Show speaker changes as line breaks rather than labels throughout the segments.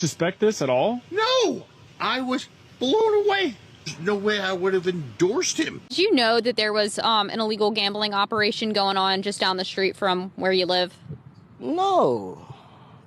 Suspect this at all?
No! I was blown away. There's no way I would have endorsed him.
Did you know that there was an illegal gambling operation going on just down the street from where you live?
No.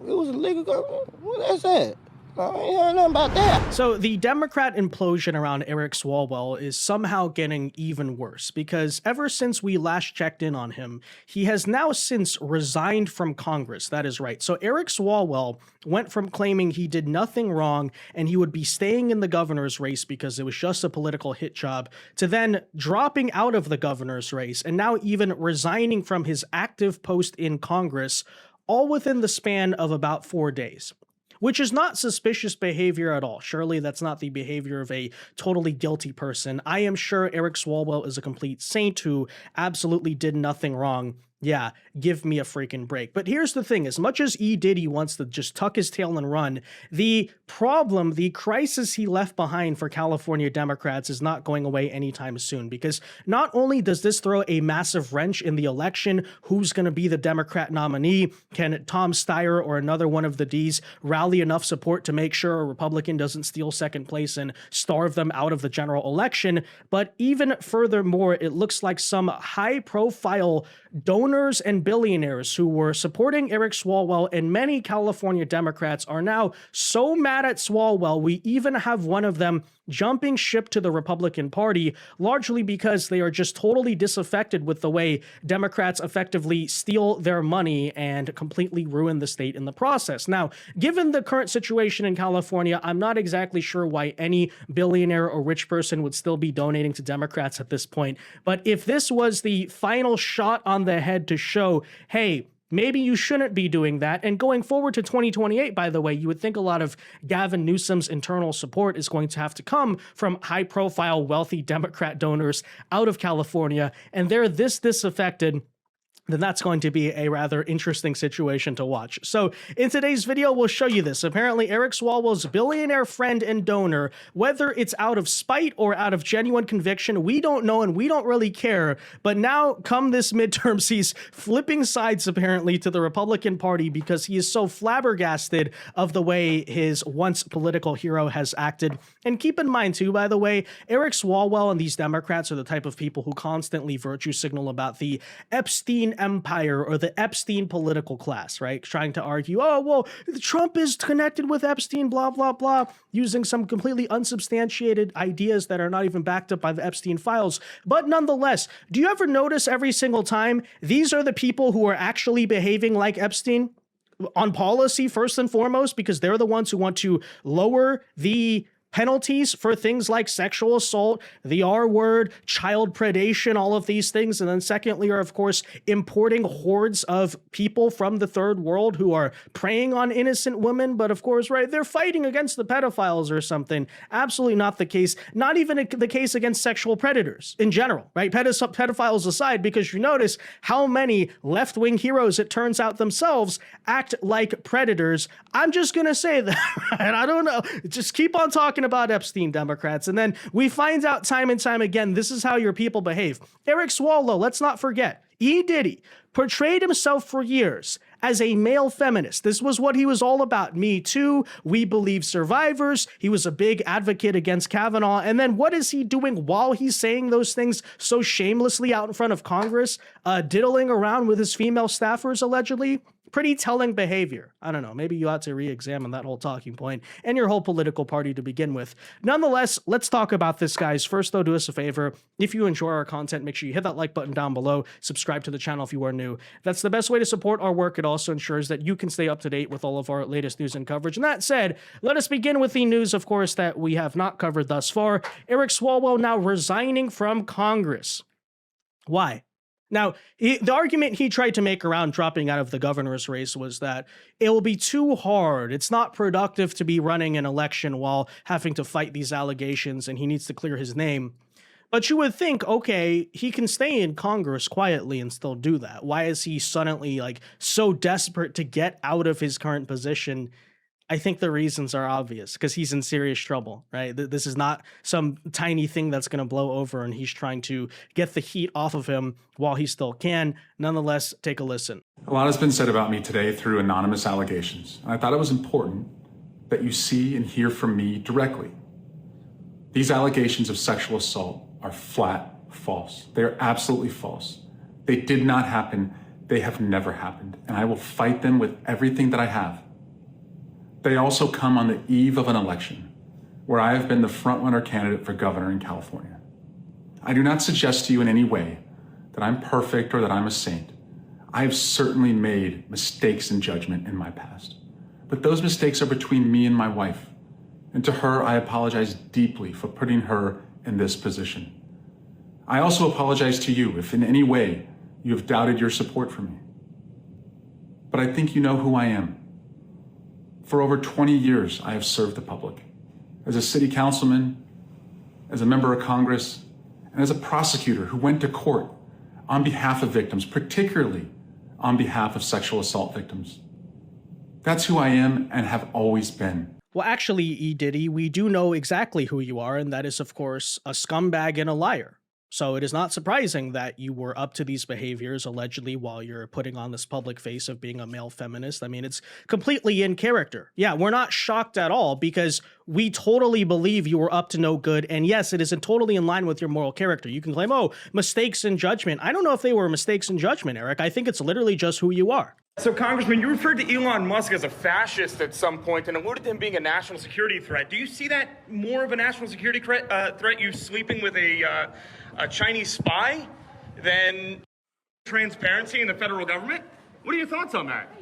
It was illegal. What is that? I ain't heard nothing about that.
So the Democrat implosion around Eric Swalwell is somehow getting even worse because ever since we last checked in on him, he has now since resigned from Congress. That is right. So Eric Swalwell went from claiming he did nothing wrong and he would be staying in the governor's race because it was just a political hit job to then dropping out of the governor's race and now even resigning from his active post in Congress, all within the span of about 4 days. Which is not suspicious behavior at all. Surely that's not the behavior of a totally guilty person. I am sure Eric Swalwell is a complete saint who absolutely did nothing wrong. Yeah, give me a freaking break. But here's the thing, as much as E. Diddy wants to just tuck his tail and run, the problem, the crisis he left behind for California Democrats is not going away anytime soon, because not only does this throw a massive wrench in the election, who's going to be the Democrat nominee? Can Tom Steyer or another one of the Ds rally enough support to make sure a Republican doesn't steal second place and starve them out of the general election? But even furthermore, it looks like some high-profile donors and billionaires who were supporting Eric Swalwell and many California Democrats are now so mad at Swalwell, we even have one of them jumping ship to the Republican Party, largely because they are just totally disaffected with the way Democrats effectively steal their money and completely ruin the state in the process. Now, given the current situation in California, I'm not exactly sure why any billionaire or rich person would still be donating to Democrats at this point. But if this was the final shot on the head to show, hey, maybe you shouldn't be doing that. And going forward to 2028, by the way, you would think a lot of Gavin Newsom's internal support is going to have to come from high-profile, wealthy Democrat donors out of California, and they're this disaffected, then that's going to be a rather interesting situation to watch. So in today's video, we'll show you this. Apparently, Eric Swalwell's billionaire friend and donor, whether it's out of spite or out of genuine conviction, we don't know and we don't really care. But now, come this midterms, he's flipping sides apparently to the Republican Party because he is so flabbergasted of the way his once political hero has acted. And keep in mind too, by the way, Eric Swalwell and these Democrats are the type of people who constantly virtue signal about the Epstein empire or the Epstein political class, right? Trying to argue, oh, well, Trump is connected with Epstein, blah, blah, blah, using some completely unsubstantiated ideas that are not even backed up by the Epstein files. But nonetheless, do you ever notice every single time these are the people who are actually behaving like Epstein on policy first and foremost, because they're the ones who want to lower the penalties for things like sexual assault, the R word, child predation, all of these things. And then secondly are, of course, importing hordes of people from the third world who are preying on innocent women. But of course, right, they're fighting against the pedophiles or something. Absolutely not the case. Not even the case against sexual predators in general, right? Pedophiles aside, because you notice how many left-wing heroes, it turns out themselves, act like predators. I'm just going to say that, right? I don't know. Just keep on talking about Epstein, Democrats, and then we find out time and time again, this is how your people behave. Eric Swalwell, let's not forget, E. Diddy portrayed himself for years as a male feminist. This was what he was all about. Me Too, We Believe Survivors. He was a big advocate against Kavanaugh. And then what is he doing while he's saying those things so shamelessly out in front of Congress, diddling around with his female staffers, allegedly? Pretty telling behavior. I don't know, maybe you ought to re-examine that whole talking point and your whole political party to begin with. Nonetheless, let's talk about this, guys. First, though, do us a favor. If you enjoy our content, make sure you hit that like button down below. Subscribe to the channel if you are new. That's the best way to support our work. It also ensures that you can stay up to date with all of our latest news and coverage. And that said, let us begin with the news, of course, that we have not covered thus far. Eric Swalwell now resigning from Congress. Why? Now, the argument he tried to make around dropping out of the governor's race was that it will be too hard. It's not productive to be running an election while having to fight these allegations, and he needs to clear his name. But you would think, okay, he can stay in Congress quietly and still do that. Why is he suddenly like so desperate to get out of his current position? I think the reasons are obvious, because he's in serious trouble, right? This is not some tiny thing that's going to blow over, and he's trying to get the heat off of him while he still can. Nonetheless, take a listen.
A lot has been said about me today through anonymous allegations. I thought it was important
that you see and hear from me directly. These allegations of sexual assault are flat false. They are absolutely false. They did not happen. They have never happened. And I will fight them with everything that I have. They also come on the eve of an election where I have been the frontrunner candidate for governor in California. I do not suggest to you in any way that I'm perfect or that I'm a saint. I have certainly made mistakes in judgment in my past, but those mistakes are between me and my wife. And to her, I apologize deeply for putting her in this position. I also apologize to you if in any way you have doubted your support for me. But I think you know who I am. For over 20 years, I have served the public as a city councilman, as a member of Congress, and as a prosecutor who went to court on behalf of victims, particularly on behalf of sexual assault victims. That's who I am and have always been.
Well, actually, E. Diddy, we do know exactly who you are, and that is, of course, a scumbag and a liar. So it is not surprising that you were up to these behaviors, allegedly, while you're putting on this public face of being a male feminist. I mean, it's completely in character. Yeah, we're not shocked at all because we totally believe you were up to no good. And yes, it is totally in line with your moral character. You can claim, oh, mistakes in judgment. I don't know if they were mistakes in judgment, Eric. I think it's literally just who you are.
So, Congressman, you referred to Elon Musk as a fascist at some point and alluded to him being a national security threat. Do you see that more of a national security threat, you sleeping with a Chinese spy, than transparency in the federal government? What are your thoughts on that?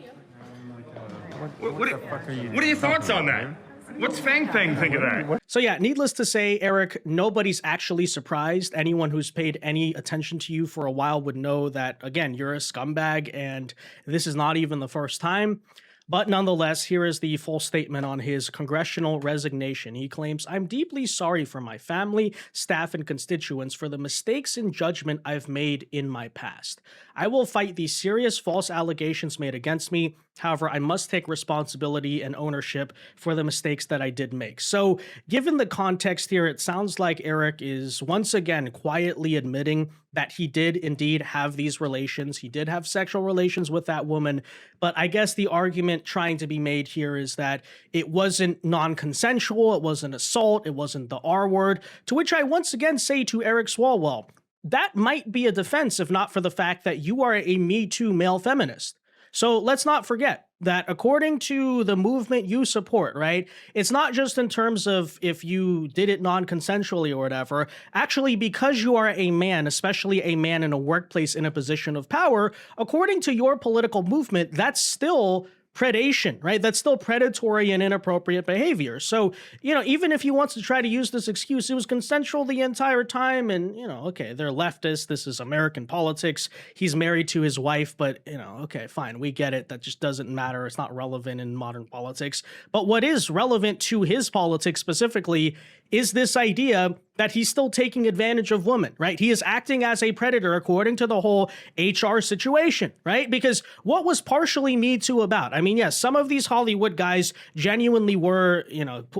What are your thoughts on that? What's Fang Fang think of that?
So yeah, needless to say, Eric, nobody's actually surprised. Anyone who's paid any attention to you for a while would know that, again, you're a scumbag, and this is not even the first time. But nonetheless, here is the full statement on his congressional resignation. He claims, "I'm deeply sorry for my family, staff, and constituents for the mistakes in judgment I've made in my past. I will fight these serious false allegations made against me. However, I must take responsibility and ownership for the mistakes that I did make." So given the context here, it sounds like Eric is once again quietly admitting that he did indeed have these relations. He did have sexual relations with that woman. But I guess the argument trying to be made here is that it wasn't non-consensual, it wasn't assault, it wasn't the R word, to which I once again say to Eric Swalwell, that might be a defense if not for the fact that you are a Me Too male feminist. So let's not forget that according to the movement you support, right, it's not just in terms of if you did it non-consensually or whatever. Actually, because you are a man, especially a man in a workplace in a position of power, according to your political movement, that's still predation, right? That's still predatory and inappropriate behavior. So, even if he wants to try to use this excuse, it was consensual the entire time. And, okay, they're leftists. This is American politics. He's married to his wife, but, okay, fine. We get it. That just doesn't matter. It's not relevant in modern politics. But what is relevant to his politics specifically is this idea that he's still taking advantage of women, right? He is acting as a predator according to the whole HR situation, right? Because what was partially Me Too about? I mean, yes, some of these Hollywood guys genuinely were,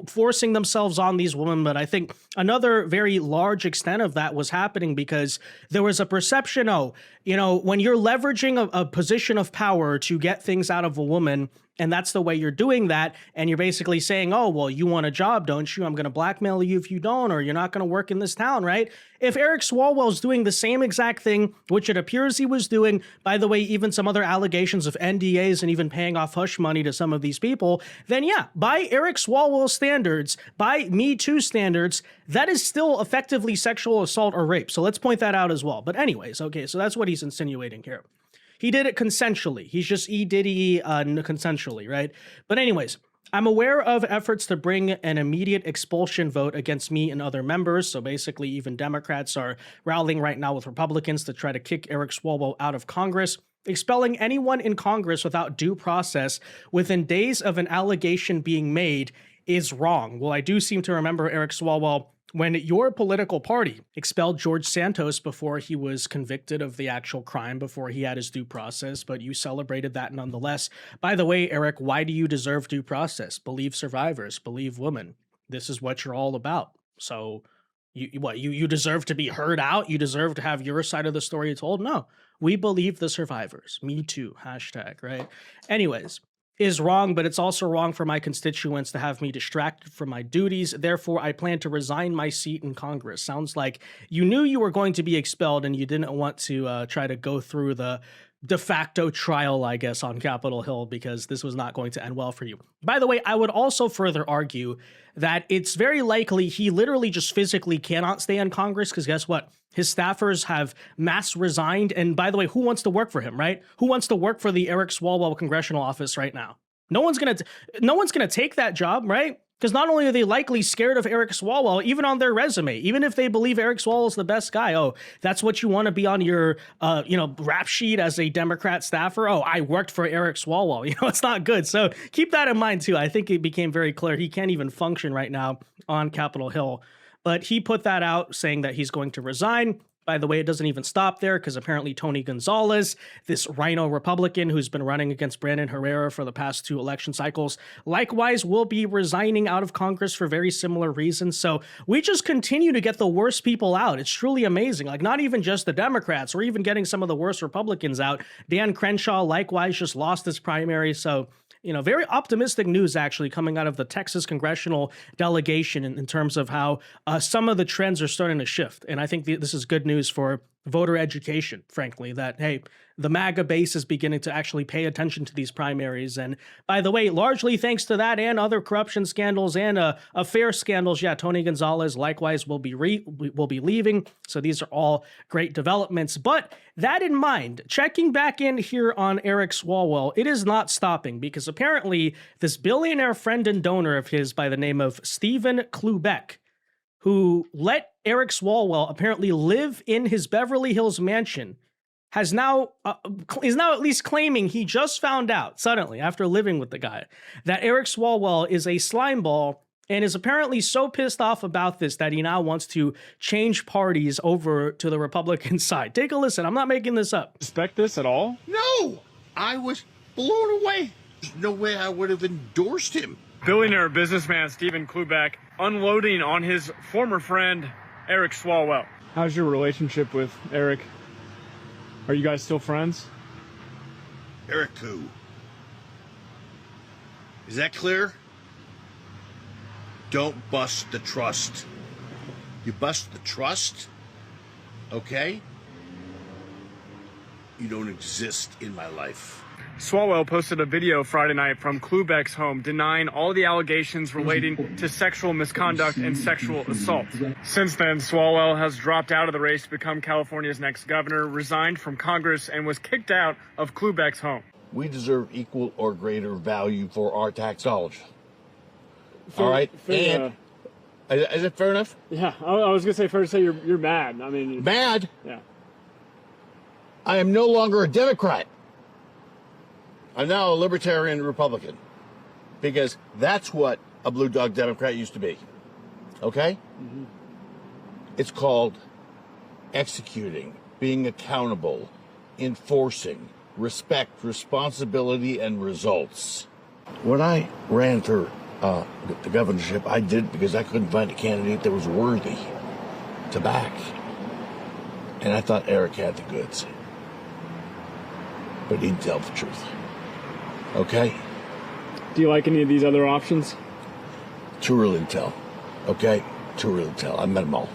forcing themselves on these women, but I think another very large extent of that was happening because there was a perception, when you're leveraging a position of power to get things out of a woman, and that's the way you're doing that, and you're basically saying, oh, well, you want a job, don't you? I'm going to blackmail you if you don't, or you're not going to work in this town, right? If Eric Swalwell is doing the same exact thing, which it appears he was doing, by the way, even some other allegations of NDAs and even paying off hush money to some of these people, then yeah, by Eric Swalwell standards, by Me Too standards, that is still effectively sexual assault or rape. So let's point that out as well. But anyways, okay, so that's what he's insinuating here. He did it consensually. He's just E. Diddy consensually, right? But anyways, I'm aware of efforts to bring an immediate expulsion vote against me and other members. So basically, even Democrats are rallying right now with Republicans to try to kick Eric Swalwell out of Congress. Expelling anyone in Congress without due process within days of an allegation being made is wrong. Well, I do seem to remember, Eric Swalwell, when your political party expelled George Santos before he was convicted of the actual crime, before he had his due process, but you celebrated that nonetheless. By the way, Eric, why do you deserve due process? Believe survivors, believe women. This is what you're all about. So you deserve to be heard out? You deserve to have your side of the story told? No, we believe the survivors. Me too, hashtag, right? Anyways, is wrong, but it's also wrong for my constituents to have me distracted from my duties. Therefore, I plan to resign my seat in Congress. Sounds like you knew you were going to be expelled and you didn't want to try to go through the de facto trial, I guess, on Capitol Hill because this was not going to end well for you. By the way, I would also further argue that it's very likely he literally just physically cannot stay in Congress because guess what? His staffers have mass resigned. And by the way, who wants to work for him, right? Who wants to work for the Eric Swalwell congressional office right now? No one's gonna take that job, right? Because not only are they likely scared of Eric Swalwell, even on their resume, even if they believe Eric Swalwell is the best guy, oh, that's what you want to be on your, rap sheet as a Democrat staffer. Oh, I worked for Eric Swalwell. It's not good. So keep that in mind too. I think it became very clear he can't even function right now on Capitol Hill. But he put that out saying that he's going to resign. By the way, it doesn't even stop there because apparently Tony Gonzalez, this rhino Republican who's been running against Brandon Herrera for the past 2 election cycles, likewise will be resigning out of Congress for very similar reasons. So we just continue to get the worst people out. It's truly amazing. Like not even just the Democrats, we're even getting some of the worst Republicans out. Dan Crenshaw likewise just lost his primary. So very optimistic news actually coming out of the Texas congressional delegation in terms of how some of the trends are starting to shift. And I think this is good news for voter education, frankly, that, hey, the MAGA base is beginning to actually pay attention to these primaries. And by the way, largely thanks to that and other corruption scandals and affair scandals, Tony Gonzalez likewise will be leaving. So these are all great developments. But that in mind, checking back in here on Eric Swalwell, it is not stopping because apparently this billionaire friend and donor of his by the name of Stephen Klubeck, who let Eric Swalwell apparently live in his Beverly Hills mansion, is now at least claiming he just found out suddenly after living with the guy that Eric Swalwell is a slimeball and is apparently so pissed off about this that he now wants to change parties over to the Republican side. Take a listen. I'm not making this up.
Respect this at all?
No! I was blown away. There's no way I would have endorsed him.
Billionaire businessman Stephen Klubeck unloading on his former friend Eric Swalwell. How's your relationship with Eric? Are you guys still friends?
Eric who? Is that clear? Don't bust the trust. You bust the trust, okay? You don't exist in my life.
Swalwell posted a video Friday night from Klubeck's home denying all the allegations relating to sexual misconduct and sexual assault. Since then, Swalwell has dropped out of the race to become California's next governor, resigned from Congress, and was kicked out of Klubeck's home.
We deserve equal or greater value for our tax dollars. All right?
Fair,
Is it fair enough?
yeah, I was going to say fair to say you're mad. I mean,
Mad?
yeah.
I am no longer a Democrat. I'm now a libertarian Republican because that's what a blue dog Democrat used to be. Okay? Mm-hmm. It's called executing, being accountable, enforcing, respect, responsibility, and results. When I ran for the governorship, I did because I couldn't find a candidate that was worthy to back. And I thought Eric had the goods. But he didn't tell the truth. Okay?
Do you like any of these other options?
Too early to tell. Okay? Too early to tell. I met them all.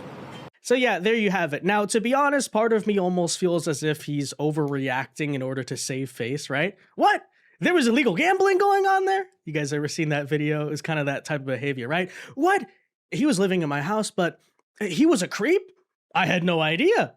So yeah, there you have it. Now, to be honest, part of me almost feels as if he's overreacting in order to save face, right? What? There was illegal gambling going on there? You guys ever seen that video? It's kind of that type of behavior, right? What? He was living in my house, but he was a creep? I had no idea.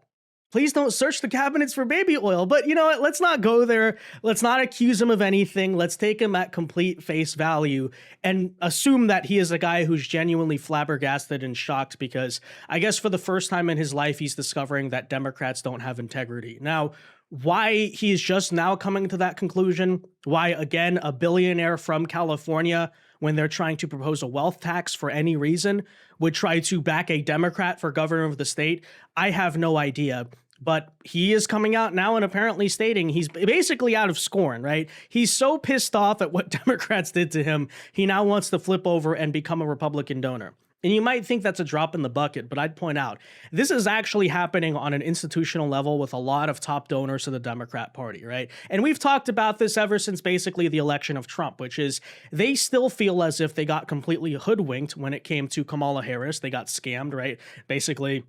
Please don't search the cabinets for baby oil. But you know what? Let's not go there. Let's not accuse him of anything. Let's take him at complete face value and assume that he is a guy who's genuinely flabbergasted and shocked because I guess for the first time in his life, he's discovering that Democrats don't have integrity. Now, why he's just now coming to that conclusion, why, again, a billionaire from California, when they're trying to propose a wealth tax for any reason, would try to back a Democrat for governor of the state, I have no idea. But he is coming out now and apparently stating he's basically out of scorn, right? He's so pissed off at what Democrats did to him, he now wants to flip over and become a Republican donor. And you might think that's a drop in the bucket, but I'd point out this is actually happening on an institutional level with a lot of top donors to the Democrat Party, right? And we've talked about this ever since basically the election of Trump, which is they still feel as if they got completely hoodwinked when it came to Kamala Harris. They got scammed, right? Basically,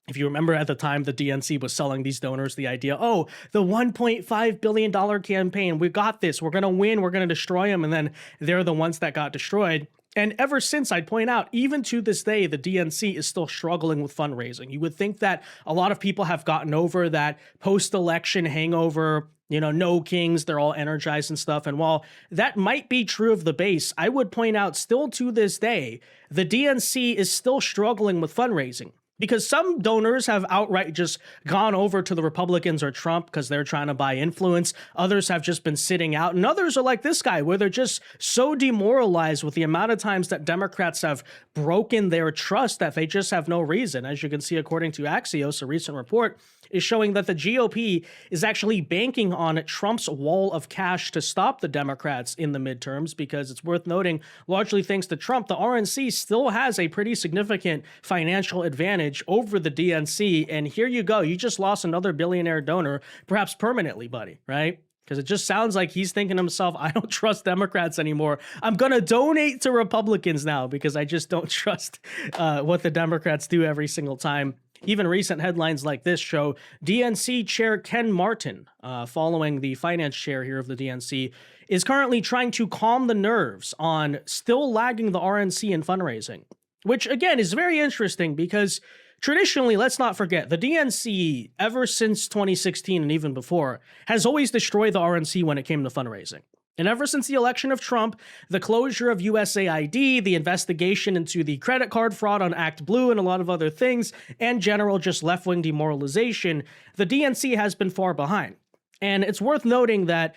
if you remember at the time, the DNC was selling these donors the idea, oh, the $1.5 billion campaign, we got this, we're going to win, we're going to destroy them, and then they're the ones that got destroyed. And ever since, I'd point out, even to this day, the DNC is still struggling with fundraising. You would think that a lot of people have gotten over that post-election hangover, no kings, they're all energized and stuff. And while that might be true of the base, I would point out still to this day, the DNC is still struggling with fundraising. Because some donors have outright just gone over to the Republicans or Trump because they're trying to buy influence. Others have just been sitting out. And others are like this guy, where they're just so demoralized with the amount of times that Democrats have broken their trust that they just have no reason. As you can see, according to Axios, a recent report is showing that the GOP is actually banking on Trump's wall of cash to stop the Democrats in the midterms, because it's worth noting, largely thanks to Trump, the RNC still has a pretty significant financial advantage over the DNC. And here you go. You just lost another billionaire donor, perhaps permanently, buddy, right? Because it just sounds like he's thinking to himself, I don't trust Democrats anymore. I'm going to donate to Republicans now because I just don't trust what the Democrats do every single time. Even recent headlines like this show DNC Chair Ken Martin, following the finance chair here of the DNC, is currently trying to calm the nerves on still lagging the RNC in fundraising, which again is very interesting because traditionally, let's not forget, the DNC, ever since 2016 and even before, has always destroyed the RNC when it came to fundraising. And ever since the election of Trump, the closure of USAID, the investigation into the credit card fraud on Act Blue and a lot of other things, and general just left-wing demoralization, the DNC has been far behind. And it's worth noting that,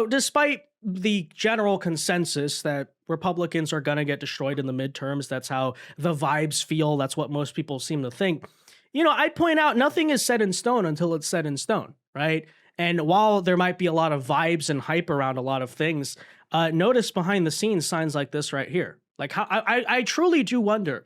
despite the general consensus that Republicans are going to get destroyed in the midterms, that's how the vibes feel, that's what most people seem to think, I'd point out nothing is set in stone until it's set in stone, right? And while there might be a lot of vibes and hype around a lot of things, notice behind the scenes signs like this right here. Like, how I truly do wonder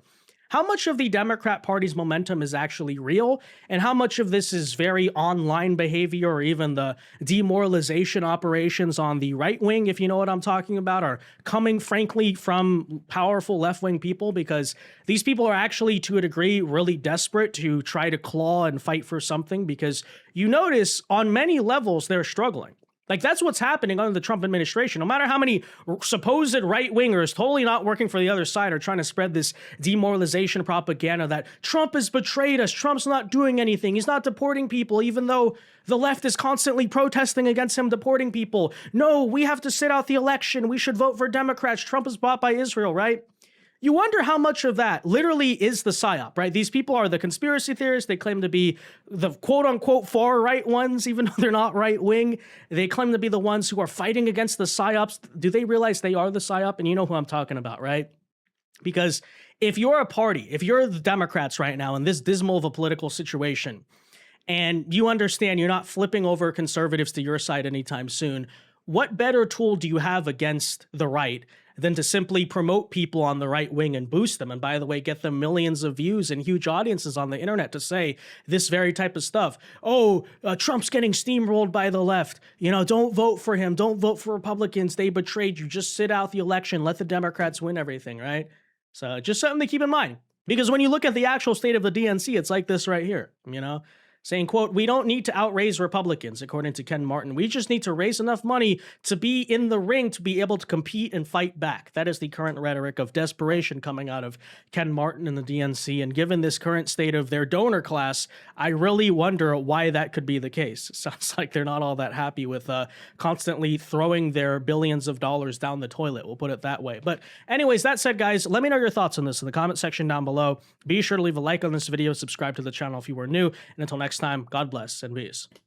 how much of the Democrat Party's momentum is actually real, and how much of this is very online behavior, or even the demoralization operations on the right wing, if you know what I'm talking about, are coming, frankly, from powerful left-wing people, because these people are actually, to a degree, really desperate to try to claw and fight for something, because you notice on many levels they're struggling. Like, that's what's happening under the Trump administration. No matter how many supposed right-wingers totally not working for the other side are trying to spread this demoralization propaganda that Trump has betrayed us, Trump's not doing anything, he's not deporting people, even though the left is constantly protesting against him deporting people. No, we have to sit out the election, we should vote for Democrats, Trump is bought by Israel, right? You wonder how much of that literally is the psyop, right? These people are the conspiracy theorists. They claim to be the quote-unquote far-right ones, even though they're not right-wing. They claim to be the ones who are fighting against the psyops. Do they realize they are the psyop? And you know who I'm talking about, right? Because if you're a party, if you're the Democrats right now in this dismal of a political situation, and you understand you're not flipping over conservatives to your side anytime soon, what better tool do you have against the right than to simply promote people on the right wing and boost them? And by the way, get them millions of views and huge audiences on the internet to say this very type of stuff. Oh, Trump's getting steamrolled by the left. Don't vote for him. Don't vote for Republicans. They betrayed you. Just sit out the election. Let the Democrats win everything, right? So just something to keep in mind. Because when you look at the actual state of the DNC, it's like this right here, saying, quote, we don't need to outraise Republicans, according to Ken Martin. We just need to raise enough money to be in the ring to be able to compete and fight back. That is the current rhetoric of desperation coming out of Ken Martin and the DNC. And given this current state of their donor class, I really wonder why that could be the case. It sounds like they're not all that happy with constantly throwing their billions of dollars down the toilet. We'll put it that way. But anyways, that said, guys, let me know your thoughts on this in the comment section down below. Be sure to leave a like on this video, subscribe to the channel if you are new, and until next time, God bless and peace.